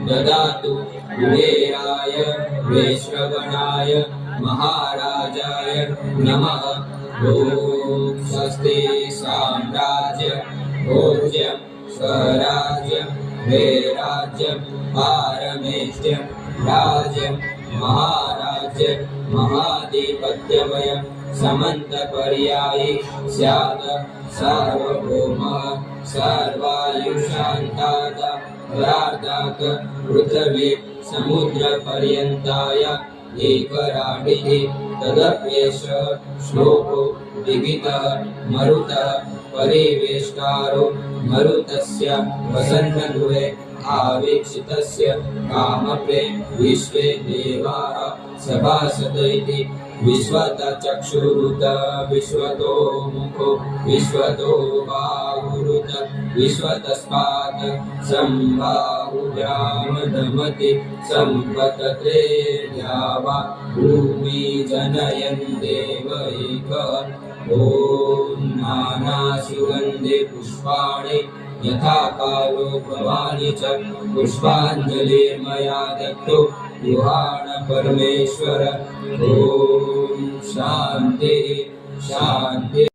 ददातु कुबेराय वैश्रवणाय महाराजाय नमः। ॐ स्वस्ति साम्राज्य भोज्य स्वराज्य वैराज्य पारमेष्ट्य राज्य महाराज्य महाधिपत्यमय समन्तपर्यायी स्यात् सार्वभौमः सर्वायुषान्तात् परार्धात् पृथिवी समुद्रपर्यन्ताय एकराडिः तदप्येष श्लोको विहितः मरुतः परिवेष्टारो मरुतस्य वसन्तगृहे आवीक्षितस्य कामपे विश्वे देवाः सभासद इति विश्वतः चक्षुरुत विश्वतो मुखो विश्वतो बाहुरुत विश्वतस्मात् संबाहुव्यामदमति सम्पतत्रे द्यावा भूमि जनयन् देव एकः। ॐ नानासुगन्धे पुष्पाणि यथा कालो भवानि च पुष्पाञ्जलिर्मया दत्तो युहाण परमेश्वर। ॐ शान्ति शान्ति।